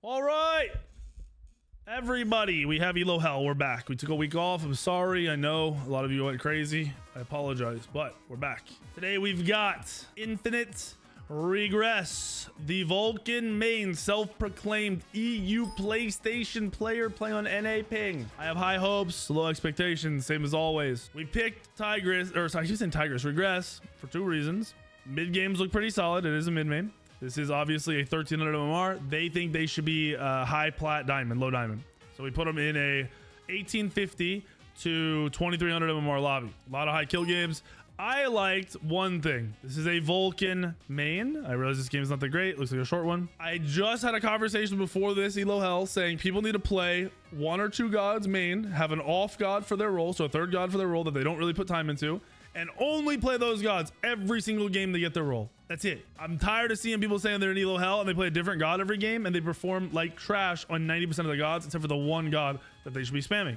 All right, everybody, we have Elo Hell. We're back. We took a week off. I'm sorry. I know a lot of you went crazy. I apologize, but we're back. Today we've got Infinite Regress, the Vulcan main, self-proclaimed EU PlayStation player playing on NA ping. I have high hopes, low expectations, same as always. We picked Tigress, or sorry, I keep saying Tigress, Regress for two reasons. Mid games look pretty solid. It is a mid main. This is obviously a 1300 MMR. They think they should be high plat diamond, low diamond. So we put them in a 1850 to 2300 MMR lobby. A lot of high kill games. I liked one thing. This is a Vulcan main. I realize this game is not that great. Looks like a short one. I just had a conversation before this, Elo Hell, saying people need to play one or two gods main, have an off god for their role, so a third god for their role that they don't really put time into, and only play those gods every single game they get their role. That's it. I'm tired of seeing people saying they're in Elo Hell and they play a different god every game and they perform like trash on 90% of the gods except for the one god that they should be spamming.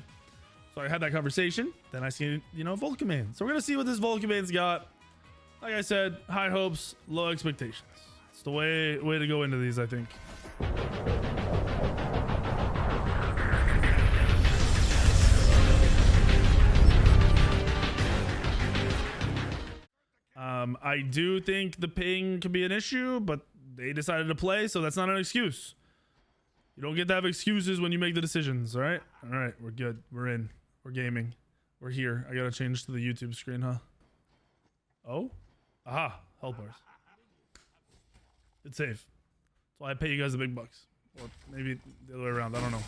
So I had that conversation. Then I see, Vulcan man. So we're gonna see what this Vulcan man's got. Like I said, high hopes, low expectations. It's the way to go into these, I think. I do think the ping could be an issue, but they decided to play, so that's not an excuse. You don't get to have excuses when you make the decisions, all right? All right, we're good. We're in. We're gaming. We're here. I gotta change to the YouTube screen, huh? Oh? Aha. Health bars. It's safe. That's why I pay you guys the big bucks. Or maybe the other way around. I don't know.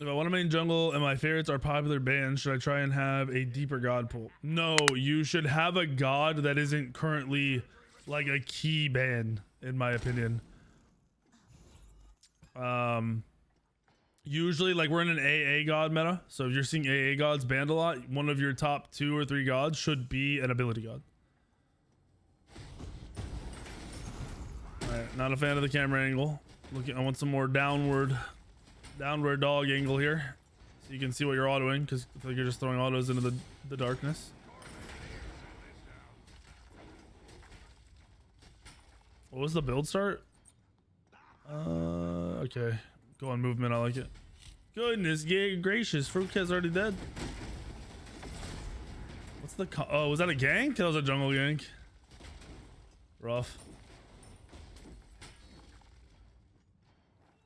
If I want to main jungle and my favorites are popular bands, should I try and have a deeper god pool? No, you should have a god that isn't currently like a key ban, in my opinion. Usually, like, we're in an AA god meta, so if you're seeing AA gods banned a lot, one of your top 2 or 3 gods should be an ability god. Alright, not a fan of the camera angle. I want some more downward dog angle here, so you can see what you're autoing, because I feel like you're just throwing autos into the darkness. What was the build start? Okay, go on movement. I like it. Goodness gracious, Fruitcat's already dead. What's the oh, was that a gank? That was a jungle gank. Rough.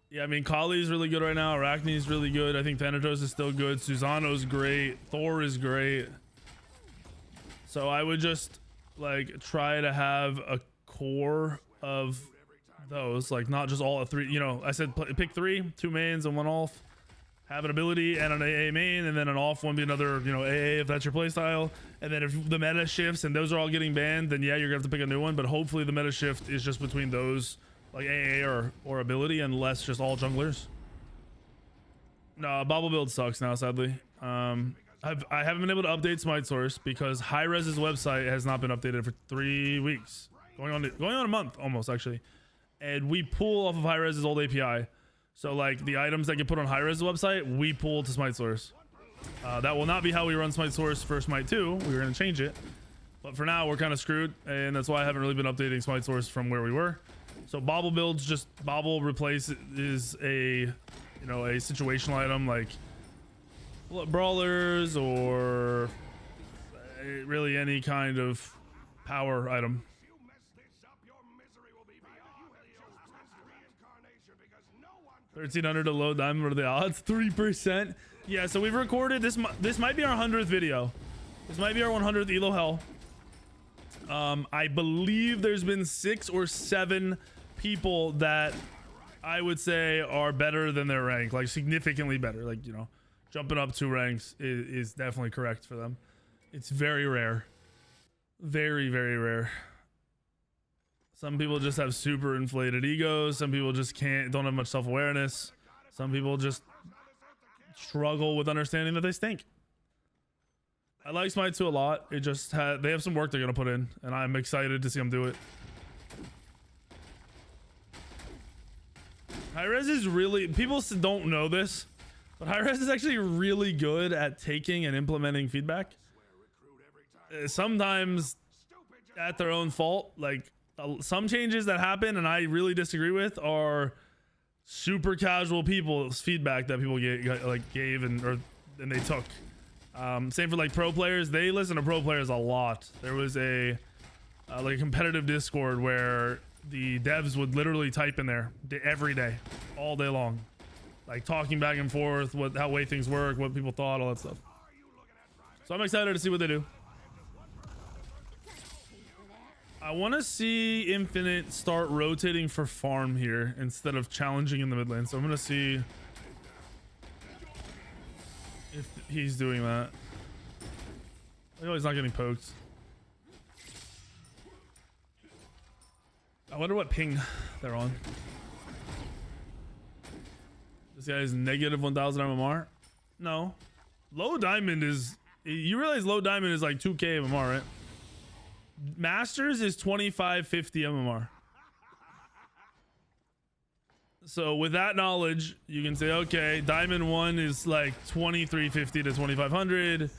Yeah, I mean, Kali's really good right now. Arachne's really good. I think Thanatos is still good. Susano's great. Thor is great. So I would just like try to have a core of those, like not just all 3. I said pick 3, 2 mains and 1 off. Have an ability and an AA main, and then an off one be another, AA if that's your playstyle. And then if the meta shifts and those are all getting banned, then yeah, you're gonna have to pick a new one. But hopefully the meta shift is just between those, like AA or ability, and less just all junglers. No, Bobble build sucks now, sadly. I haven't been able to update Smite source because Hi-Res's website has not been updated for 3 weeks, going on a month almost, actually. And we pull off of Hi-Res's old API, so like the items that get put on Hi-Res's website, we pull to Smite source. That will not be how we run Smite source for Smite 2. We're gonna change it, but for now we're kind of screwed, and that's why I haven't really been updating Smite source from where we were. So Bobble builds, just Bobble replace is a a situational item like brawlers or really any kind of power item. 1300 to low diamond. What are the odds? 3%. Yeah, so we've recorded this. This might be our 100th video. This might be our 100th Elo Hell. I believe there's been 6 or 7 people that I would say are better than their rank, like significantly better. Like, jumping up 2 ranks is definitely correct for them. It's very rare. Very, very rare. Some people just have super inflated egos. Some people just don't have much self-awareness. Some people just struggle with understanding that they stink. I like Smite 2 a lot. It just they have some work they're gonna put in, and I'm excited to see them do it. Hi-Res is really, people don't know this, but Hi-Res is actually really good at taking and implementing feedback. sometimes at their own fault. Like some changes that happen and I really disagree with are super casual people's feedback that people gave and they took. Same for like pro players. They listen to pro players a lot. There was a like a competitive Discord where the devs would literally type in there every day, all day long, like talking back and forth, how way things work, what people thought, all that stuff. So I'm excited to see what they do. I want to see Infinite start rotating for farm here instead of challenging in the mid lane. So I'm going to see if he's doing that. Oh, he's not getting poked. I wonder what ping they're on. This guy is negative 1000 MMR. No, low diamond is, you realize low diamond is like 2k MMR, right? Masters is 2550 MMR. So with that knowledge, you can say, okay, diamond 1 is like 2350 to 2500,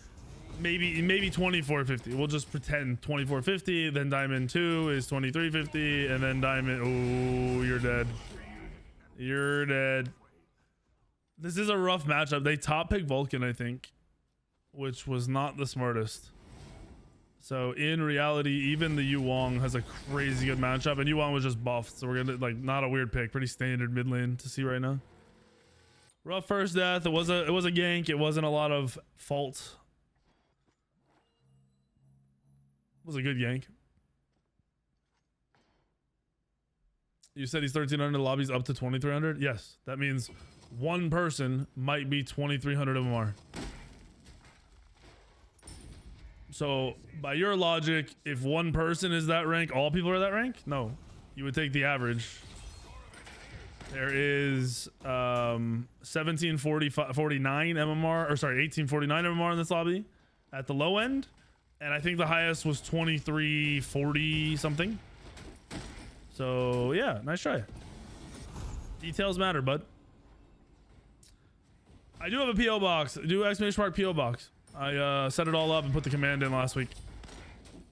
maybe 2450. We'll just pretend 2450. Then diamond 2 is 2350, and then diamond, oh, you're dead. You're dead. This is a rough matchup. They top pick Vulcan, I think, which was not the smartest. So in reality, even the Yu Wong has a crazy good matchup, and Yu Wong was just buffed. So we're gonna like not a weird pick, pretty standard mid lane to see right now. Rough first death. It was a gank. It wasn't a lot of fault. It was a good gank. You said he's 1300. Lobby's up to 2300. Yes, that means one person might be 2300 MMR. So by your logic, if one person is that rank, all people are that rank? No, you would take the average. There is 1749 MMR, or sorry, 1849 MMR in this lobby at the low end. And I think the highest was 2340 something. So yeah, nice try. Details matter, bud. I do have a PO box. Do exclamation mark PO box. I set it all up and put the command in last week.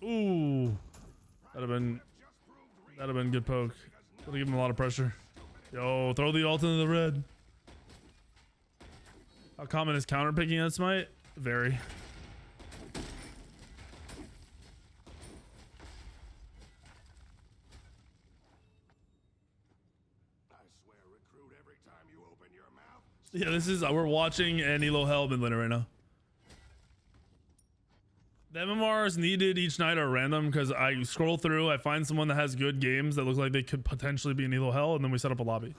Ooh, that'd have been good poke. Gonna give him a lot of pressure. Yo, throw the ult into the red. How common is counter picking at Smite? Very. Yeah, this is, we're watching an Elo Hell mid laner right now. The MMRs needed each night are random because I scroll through, I find someone that has good games that look like they could potentially be an Elo Hell, and then we set up a lobby.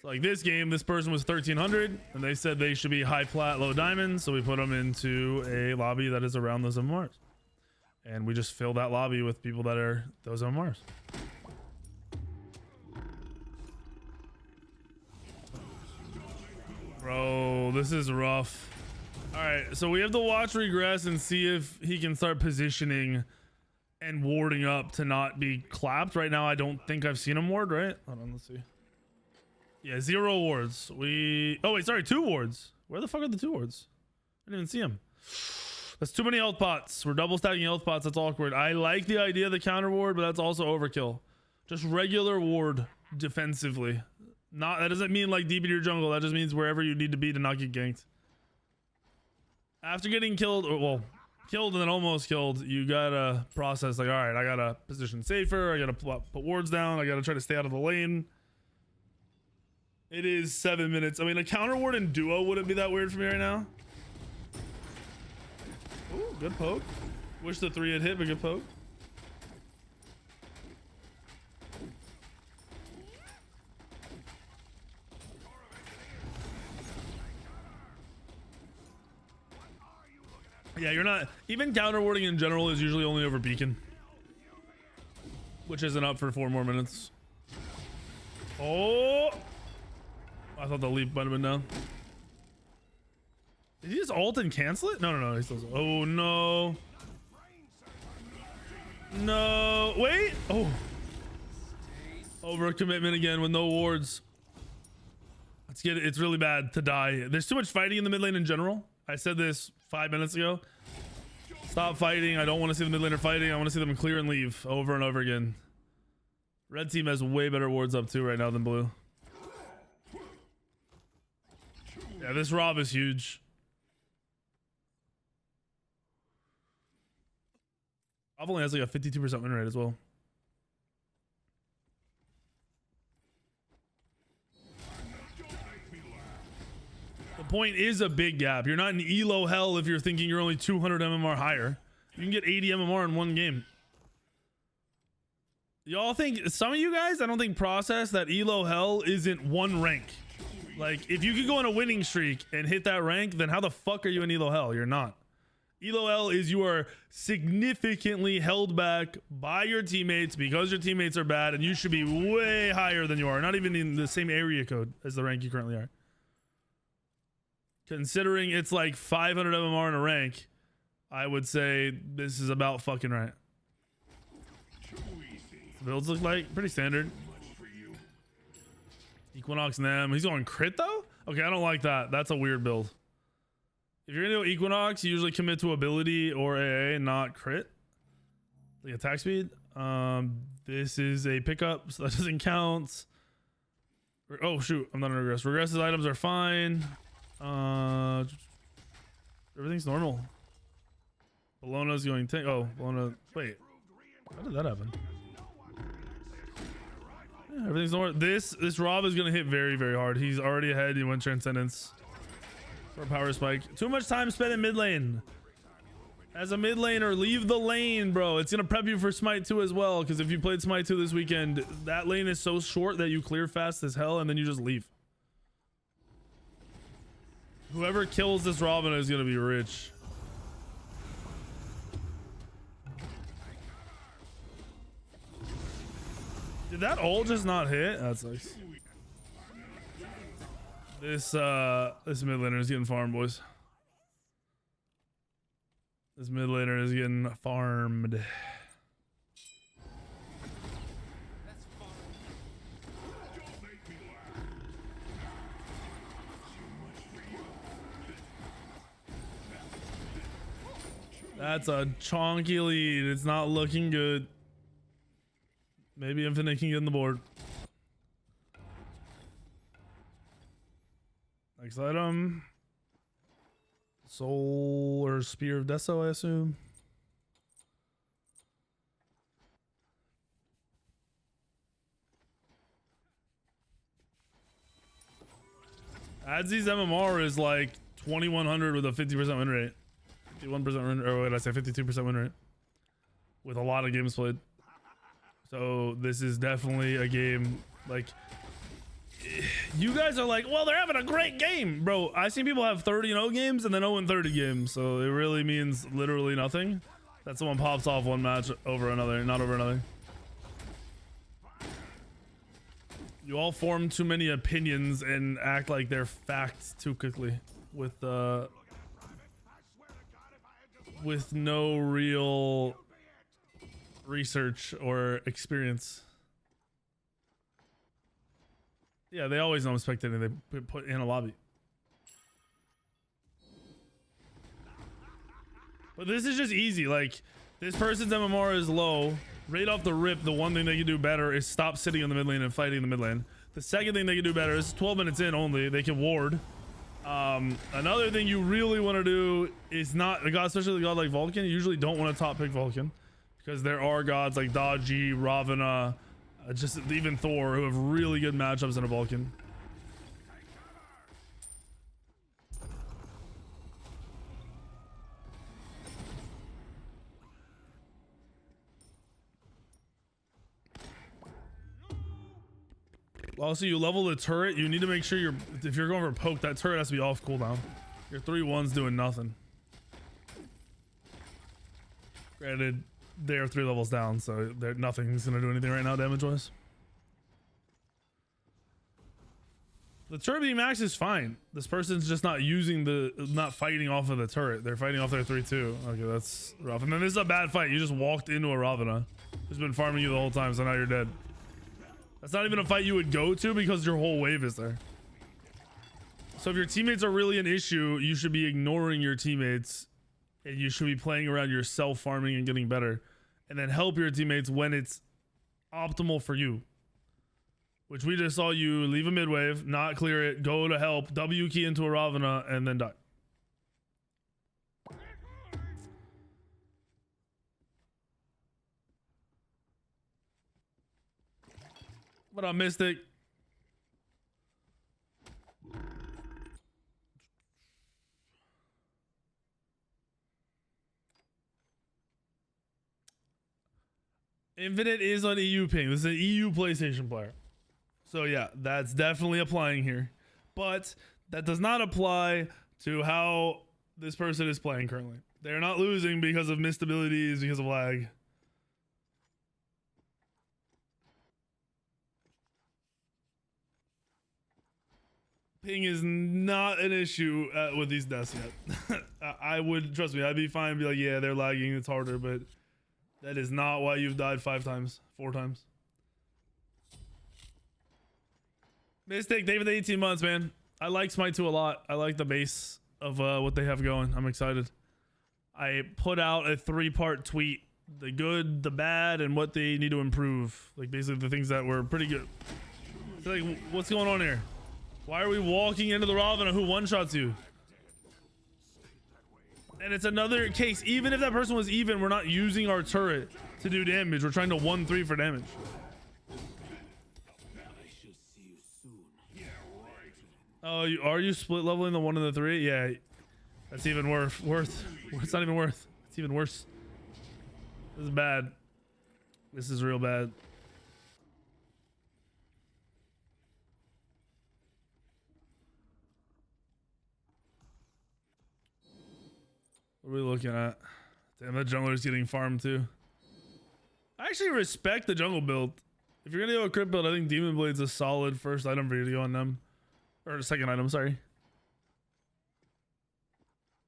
So like this game, this person was 1300 and they said they should be high plat, low diamond, so we put them into a lobby that is around those MMRs. And we just fill that lobby with people that are those MMRs. Bro, this is rough. All right, so we have to watch regress and see if he can start positioning and warding up to not be clapped. Right now, I don't think I've seen him ward, right? Hold on, let's see. Yeah, 0 wards. Oh wait, sorry, 2 wards. Where the fuck are the 2 wards? I didn't even see him. That's too many health pots. We're double stacking health pots. That's awkward. I like the idea of the counter ward, but that's also overkill. Just regular ward defensively. That doesn't mean like deep in your jungle. That just means wherever you need to be to not get ganked. After getting killed, or well, killed and then almost killed, you gotta process like, all right, I gotta position safer. I gotta put wards down. I gotta try to stay out of the lane. It is 7 minutes. I mean, a counter ward in duo wouldn't be that weird for me right now. Ooh, good poke. Wish the 3 had hit, but good poke. Yeah, you're not, even counter warding in general is usually only over beacon, which isn't up for 4 more minutes. Oh, I thought the leap might have been down. Did he just ult and cancel it? No, he still, oh no. No, wait. Oh, over commitment again with no wards. Let's get it. It's really bad to die. There's too much fighting in the mid lane in general. I said this 5 minutes ago. Stop fighting. I don't want to see the mid laner fighting. I want to see them clear and leave over and over again. Red team has way better wards up too right now than blue. Yeah, this Rob is huge. Rob only has like a 52% win rate as well. The point is a big gap. You're not in elo hell if you're thinking you're only 200 MMR higher. You can get 80 MMR in one game. Y'all think, some of you guys, I don't think process that elo hell isn't one rank. Like, if you could go on a winning streak and hit that rank, then how the fuck are you in elo hell? You're not. Elo hell is you are significantly held back by your teammates because your teammates are bad, and you should be way higher than you are. Not even in the same area code as the rank you currently are. Considering it's like 500 MMR in a rank, I would say this is about fucking right. The builds look like pretty standard. Equinox Nem. He's going crit though? Okay, I don't like that. That's a weird build. If you're gonna do Equinox, you usually commit to ability or AA, not crit. The attack speed. This is a pickup, so that doesn't count. Oh shoot, I'm not in regress. Regressive items are fine. Everything's normal. Bologna's going tank. Oh, Bologna. Wait, how did that happen? Yeah, everything's normal. This Rob is gonna hit very, very hard. He's already ahead. He went Transcendence for a power spike. Too much time spent in mid lane. As a mid laner, leave the lane, bro. It's gonna prep you for Smite 2 as well. Because if you played Smite 2 this weekend, that lane is so short that you clear fast as hell and then you just leave. Whoever kills this Robin is gonna be rich. Did that ult just not hit? That sucks. This mid laner is getting farmed, boys. This mid laner is getting farmed. That's a chonky lead. It's not looking good. Maybe Infinite can get on the board. Next item. Soul or Spear of Deso, I assume. Adzie's MMR is like 2100 with a 50% win rate. 51% win rate, or what did I say, 52% win rate. With a lot of games played. So this is definitely a game, like, you guys are like, well, they're having a great game. Bro, I've seen people have 30-0 games and then 0-30 games. So it really means literally nothing that someone pops off one match over another, not over another. You all form too many opinions and act like they're facts too quickly with no real research or experience. Yeah, they always know I'm spectating. They put in a lobby. But this is just easy. Like, this person's MMR is low. Right off the rip, the one thing they can do better is stop sitting in the mid lane and fighting in the mid lane. The second thing they can do better is 12 minutes in only, they can ward. Another thing you really want to do is not a god, especially a god like Vulcan. You usually don't want to top pick Vulcan because there are gods like Daji, Ravana, just even Thor, who have really good matchups in a Vulcan. Also, you level the turret, you need to make sure if you're going for a poke, that turret has to be off cooldown. Your 3-1's doing nothing. Granted, they're 3 levels down, so nothing's gonna do anything right now damage wise. The turret being max is fine. This person's just not fighting off of the turret. They're fighting off their 3-2. Okay, that's rough. And then this is a bad fight. You just walked into a Ravana who's been farming you the whole time, so now you're dead. That's not even a fight you would go to because your whole wave is there. So if your teammates are really an issue, you should be ignoring your teammates and you should be playing around yourself, farming and getting better, and then help your teammates when it's optimal for you. Which we just saw you leave a mid wave, not clear it, go to help, W key into a Ravana, and then die. What up, Mystic? Infinite is on EU ping. This is an EU PlayStation player. So yeah, that's definitely applying here. But that does not apply to how this person is playing currently. They're not losing because of missed abilities, because of lag. Ping is not an issue with these deaths yet. I would, trust me, I'd be fine, be like, yeah, they're lagging, it's harder, but that is not why you've died 5 times, 4 times. Mistake, David, 18 months, man. I like Smite 2 a lot. I like the base of what they have going. I'm excited. I put out a 3-part tweet. The good, the bad, and what they need to improve. Like, basically the things that were pretty good. Like, what's going on here? Why are we walking into the Ravana who one-shots you? And it's another case. Even if that person was even, we're not using our turret to do damage. We're trying to 1-3 for damage. Oh, are you split leveling the 1 and the 3? Yeah, that's even worse. It's not even worth. It's even worse. This is bad. This is real bad. What are we looking at? Damn, that jungler's getting farmed too. I actually respect the jungle build. If you're gonna go a crit build, I think Demon Blade's a solid first item for you to go on them. Or second item, sorry.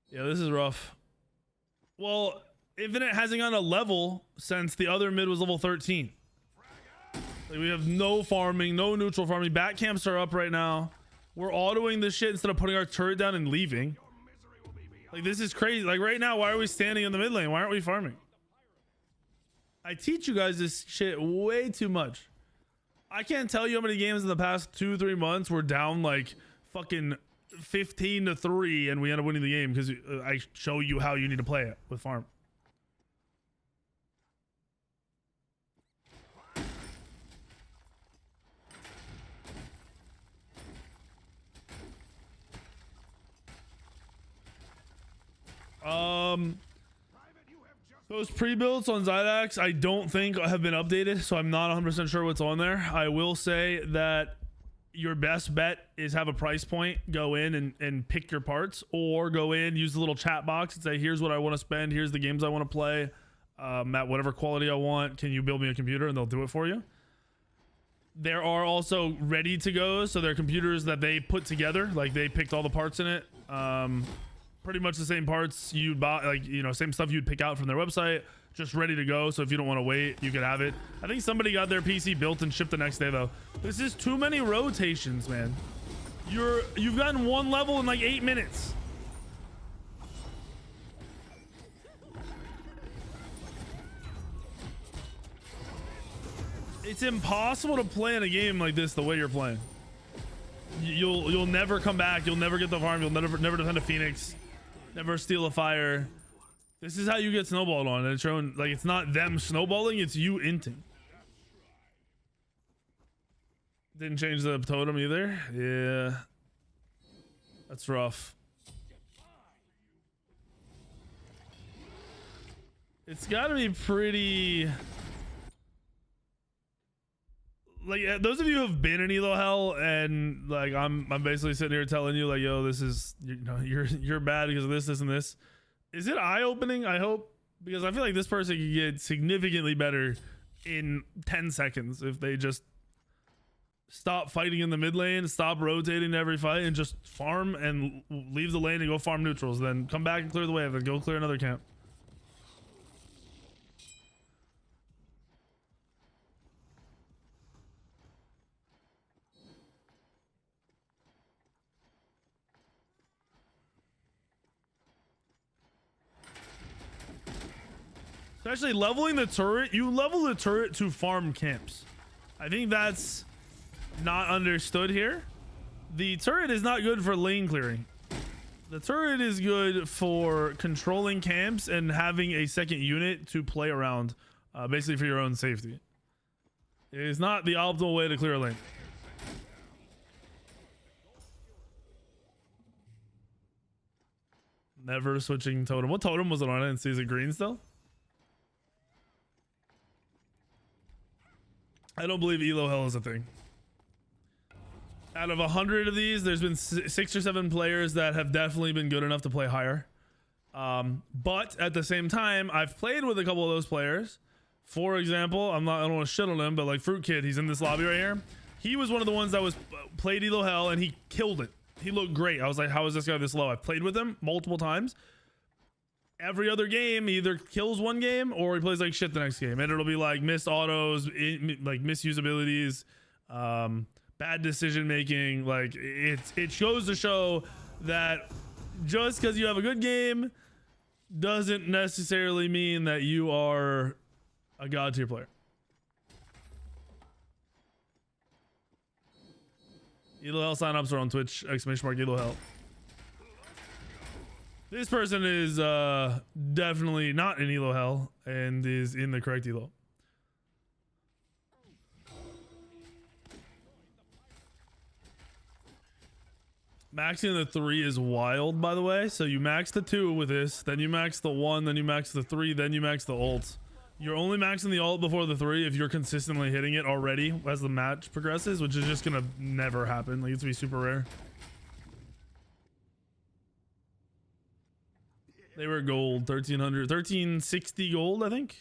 Yeah, this is rough. Well, Infinite hasn't gone a level since the other mid was level 13. Like, we have no farming, no neutral farming. Bat camps are up right now. We're autoing this shit instead of putting our turret down and leaving. Like, this is crazy. Like, right now, why are we standing in the mid lane? Why aren't we farming? I teach you guys this shit way too much. I can't tell you how many games in the past 2-3 months we're down like fucking 15-3 and we end up winning the game because I show you how you need to play it with farm. Those pre-builds on Zydax I don't think have been updated, so I'm not 100% sure what's on there. I will say that your best bet is have a price point, go in and pick your parts, or go in, use the little chat box and say, here's what I want to spend, here's the games I want to play, at whatever quality I want, can you build me a computer? And they'll do it for you. There are also ready to go, so they're computers that they put together, like they picked all the parts in it. Pretty much the same parts you'd buy, like, you know, same stuff you'd pick out from their website, just ready to go. So if you don't want to wait, you could have it. I think somebody got their PC built and shipped the next day though. This is too many rotations, man. You've gotten 1 level in like 8 minutes. It's impossible to play in a game like this the way you're playing. You'll never come back. You'll never get the farm. You'll never defend a Phoenix. Never steal a fire. This is how you get snowballed on. And it's showing, like, it's not them snowballing, it's you inting. Didn't change the totem either. Yeah. That's rough. It's gotta be pretty... Like, those of you who have been in Elo Hell, and like I'm basically sitting here telling you like, yo, this is, you know, you're bad because of this and this. Is it eye-opening? I hope, because I feel like this person could get significantly better in 10 seconds if they just stop fighting in the mid lane, stop rotating every fight, and just farm and leave the lane and go farm neutrals, then come back and clear the wave and go clear another camp. Especially leveling the turret. You level the turret to farm camps. I think that's not understood here. The turret is not good for lane clearing. The turret is good for controlling camps and having a second unit to play around, basically for your own safety. It is not the optimal way to clear a lane. Never switching totem. What totem was it on? I didn't see. Is it green still? I don't believe elo hell is a thing. Out of 100 of these, there's been 6 or 7 players that have definitely been good enough to play higher. But at the same time, I've played with a couple of those players. For example, I don't want to shit on him, but like Fruit Kid, he's in this lobby right here. He was one of the ones that was played elo hell and he killed it. He looked great. I was like, how is this guy this low? I've played with him multiple times. Every other game, he either kills one game or he plays like shit the next game, and it'll be like missed autos, like misusabilities, bad decision making. Like it shows to show that just because you have a good game doesn't necessarily mean that you are a god tier player. Elo Hell signups are on Twitch, !Elo Hell. This person is definitely not in Elo Hell and is in the correct Elo. Maxing the 3 is wild, by the way. So you max the 2 with this, then you max the 1, then you max the 3, then you max the ult. You're only maxing the ult before the 3 if you're consistently hitting it already as the match progresses, which is just gonna never happen. Like, it's gonna be super rare. They were gold, 1300, 1360 gold, I think.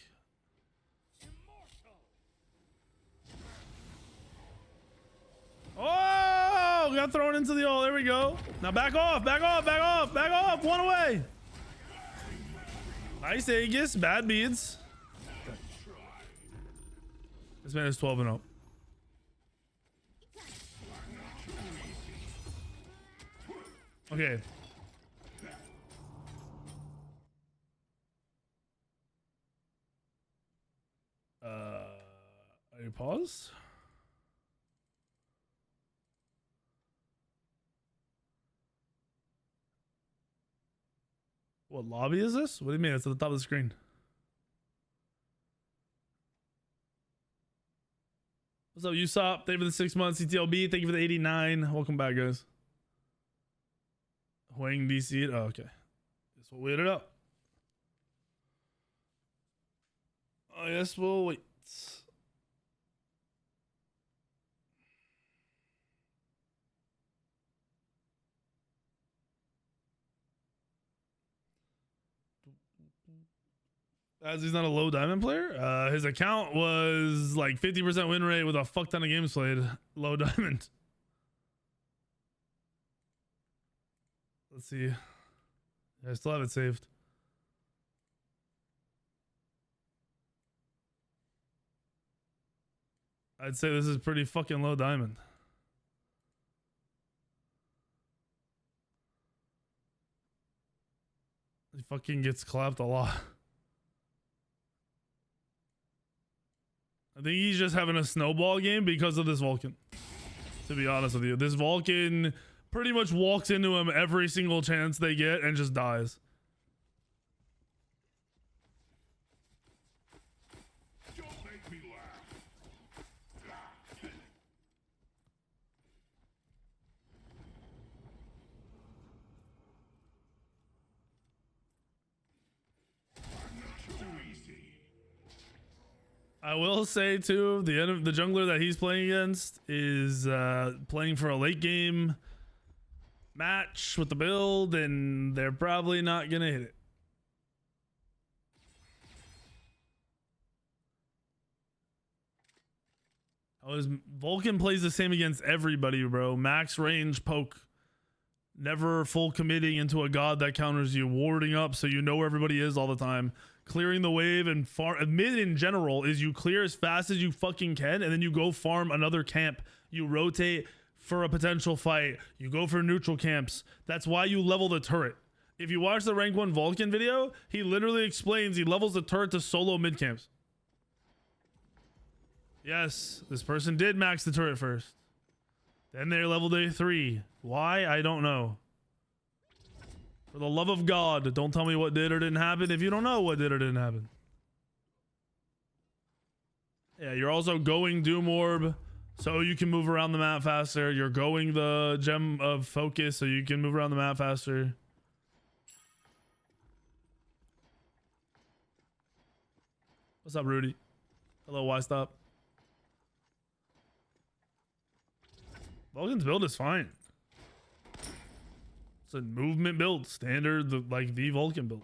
Oh, got thrown into the ult. There we go. Now back off, back off, back off, back off. One away. Nice Aegis, bad beads. This man is 12-0. Okay. Are you paused? What lobby is this? What do you mean? It's at the top of the screen. What's up, Usopp? Thank you for the 6 months. CTLB, thank you for the 89. Welcome back, guys. Huang DC. Oh, okay. Guess we'll wait it up. I guess we'll wait. As he's not a low diamond player, his account was like 50% win rate with a fuck ton of games played. Low diamond. Let's see. I still have it saved. I'd say this is pretty fucking low diamond. He fucking gets clapped a lot. I think he's just having a snowball game because of this Vulcan. To be honest with you, this Vulcan pretty much walks into him every single chance they get and just dies. Don't make me laugh. I'm not too easy. I will say too, the jungler that he's playing against is playing for a late game match with the build, and they're probably not gonna hit it. Vulcan plays the same against everybody, bro. Max range poke. Never full committing into a god that counters you. Warding up so you know where everybody is all the time. Clearing the wave, and mid in general is you clear as fast as you fucking can, and then you go farm another camp. You rotate for a potential fight. You go for neutral camps. That's why you level the turret. If you watch the rank 1 Vulcan video, he literally explains he levels the turret to solo mid camps. Yes, this person did max the turret first. Then they're leveled A3. Why? I don't know. For the love of God, don't tell me what did or didn't happen if you don't know what did or didn't happen. Yeah, you're also going Doom Orb so you can move around the map faster. You're going the Gem of Focus so you can move around the map faster. What's up, Rudy? Hello, why stop? Vulcan's build is fine. It's a movement build, standard, like the Vulcan build.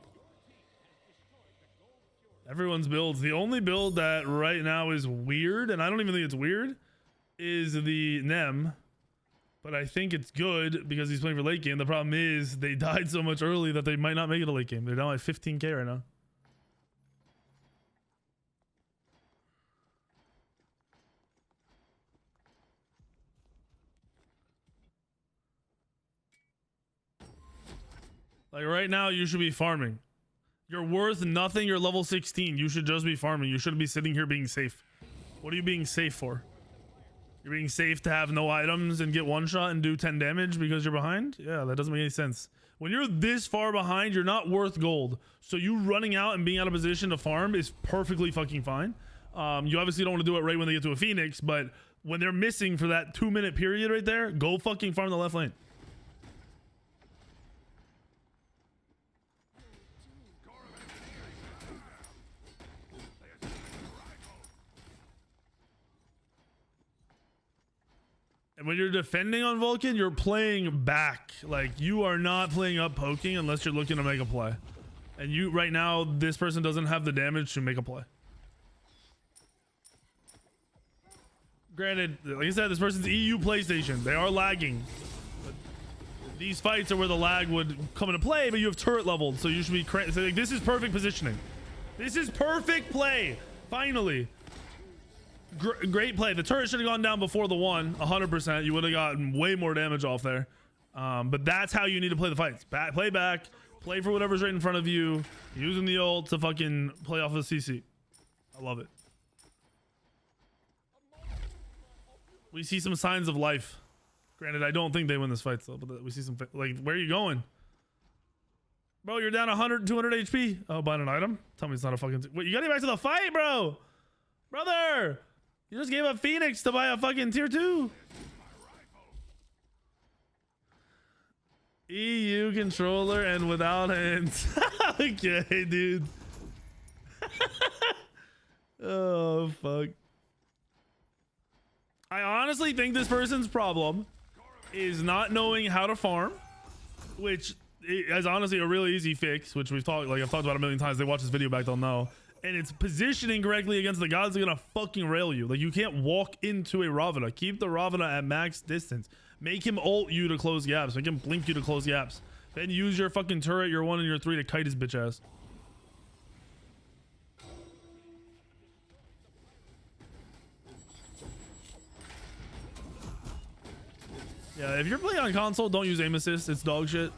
Everyone's builds. The only build that right now is weird, and I don't even think it's weird, is the Nem. But I think it's good because he's playing for late game. The problem is they died so much early that they might not make it a late game. They're down like 15k right now. Like right now, you should be farming. You're worth nothing. You're level 16. You should just be farming. You shouldn't be sitting here being safe. What are you being safe for? You're being safe to have no items and get one shot and do 10 damage because you're behind? Yeah, that doesn't make any sense. When you're this far behind, you're not worth gold. So you running out and being out of position to farm is perfectly fucking fine. You obviously don't want to do it right when they get to a Phoenix, but when they're missing for that 2-minute period right there, go fucking farm the left lane. And when you're defending on Vulcan, you're playing back. Like, you are not playing up poking unless you're looking to make a play. And you, right now, this person doesn't have the damage to make a play. Granted, like I said, this person's EU PlayStation. They are lagging. But these fights are where the lag would come into play, but you have turret leveled, so you should be so like, this is perfect positioning. This is perfect play. Finally. Great play. The turret should have gone down before the 100%. You would have gotten way more damage off there. But that's how you need to play the fights. Play back, play for whatever's right in front of you, using the ult to fucking play off of CC. I love it. We see some signs of life. Granted, I don't think they win this fight though, but we see some, like, where are you going? Bro, you're down 100, 200 HP. Oh, buying an item? Tell me it's not a fucking, wait, you gotta get back to the fight, bro. Brother. You just gave up Phoenix to buy a fucking tier 2. EU controller and without hands. Okay, dude. Oh, fuck. I honestly think this person's problem is not knowing how to farm, which is honestly a really easy fix, which I've talked about a million times. They watch this video back, they'll know. And it's positioning correctly against the gods that are gonna fucking rail you. Like, you can't walk into a Ravana. Keep the Ravana at max distance. Make him ult you to close gaps. Make him blink you to close gaps. Then use your fucking turret, your 1 and your 3 to kite his bitch ass. Yeah, if you're playing on console, don't use aim assist. It's dog shit.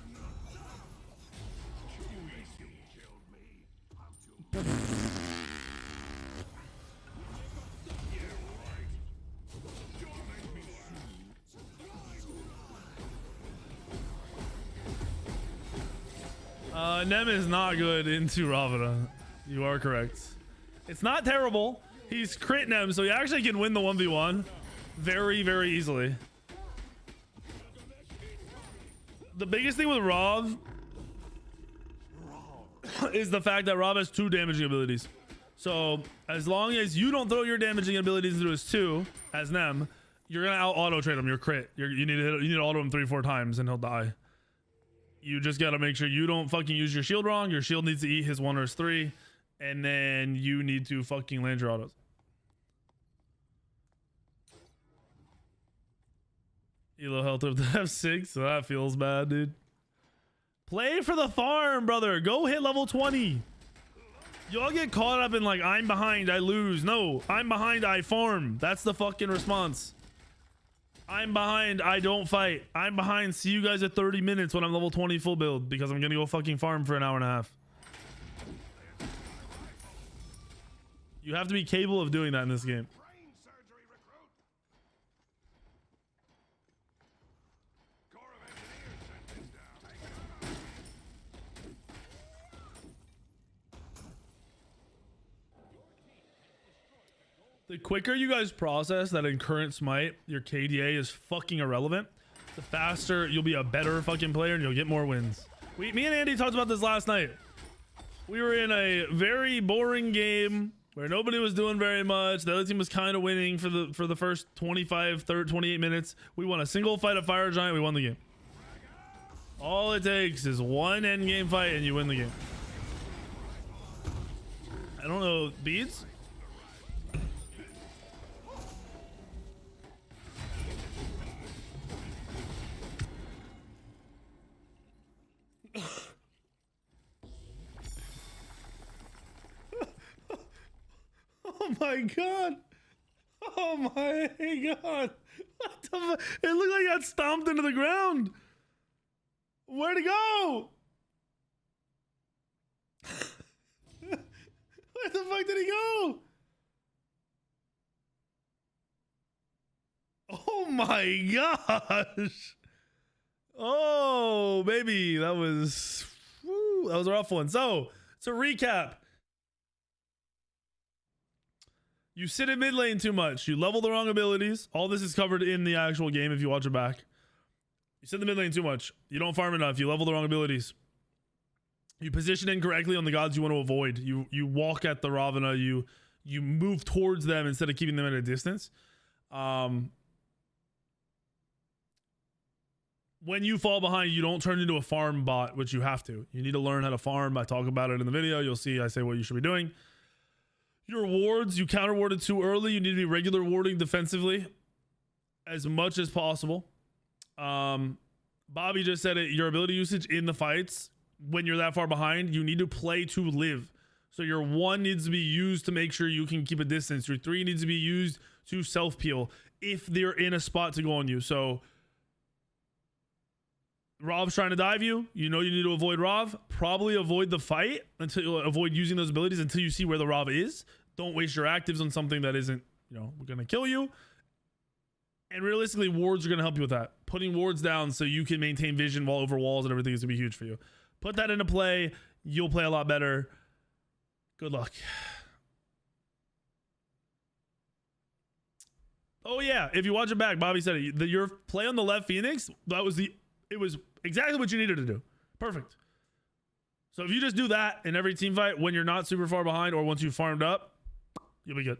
Nem is not good into Ravana. You are correct. It's not terrible. He's crit Nem, so he actually can win the 1v1 very, very easily. The biggest thing with Rav is the fact that Rav has 2 damaging abilities. So as long as you don't throw your damaging abilities into his 2 as Nem, you're gonna out auto trade him. Your crit. You need to auto him 3-4 times and he'll die. You just gotta make sure you don't fucking use your shield wrong. Your shield needs to eat his 1 or his 3, and then you need to fucking land your autos. Elo health up to F6, so that feels bad, dude. Play for the farm, brother. Go hit level 20. Y'all get caught up in like, I'm behind, I lose. No, I'm behind, I farm. That's the fucking response. I'm behind. I don't fight. I'm behind. See you guys at 30 minutes when I'm level 20 full build because I'm gonna go fucking farm for an hour and a half. You have to be capable of doing that in this game. Brain surgery recruit. Corps of Engineers sent this down. The quicker you guys process that in current Smite, your KDA is fucking irrelevant, the faster you'll be a better fucking player and you'll get more wins. Me and Andy talked about this last night. We were in a very boring game where nobody was doing very much. The other team was kind of winning for the first 25, 30, 28 minutes. We won a single fight at Fire Giant. We won the game. All it takes is one end game fight and you win the game. I don't know, beads? Oh my god. Oh my god. What the fuck? It looked like it got stomped into the ground. Where'd it go? Where the fuck did he go? Oh my gosh. Oh, baby. That was a rough one. So, to recap. You sit in mid lane too much. You level the wrong abilities. All this is covered in the actual game if you watch it back. You sit in the mid lane too much. You don't farm enough. You level the wrong abilities. You position incorrectly on the gods you want to avoid. You walk at the Ravana. You move towards them instead of keeping them at a distance. When you fall behind, you don't turn into a farm bot, which you have to. You need to learn how to farm. I talk about it in the video. You'll see I say what you should be doing. Your wards, you counter warded too early. You need to be regular warding defensively as much as possible. Bobby just said it. Your ability usage in the fights, when you're that far behind, you need to play to live. So your 1 needs to be used to make sure you can keep a distance. Your 3 needs to be used to self-peel if they're in a spot to go on you. So Rav's trying to dive you. You know you need to avoid Rav. Probably avoid the fight until you avoid using those abilities until you see where the Rav is. Don't waste your actives on something that isn't, going to kill you. And realistically, wards are going to help you with that. Putting wards down so you can maintain vision while over walls and everything is going to be huge for you. Put that into play. You'll play a lot better. Good luck. Oh yeah, if you watch it back, Bobby said it. Your play on the left Phoenix, it was exactly what you needed to do. Perfect. So if you just do that in every team fight when you're not super far behind or once you've farmed up, you'll be good.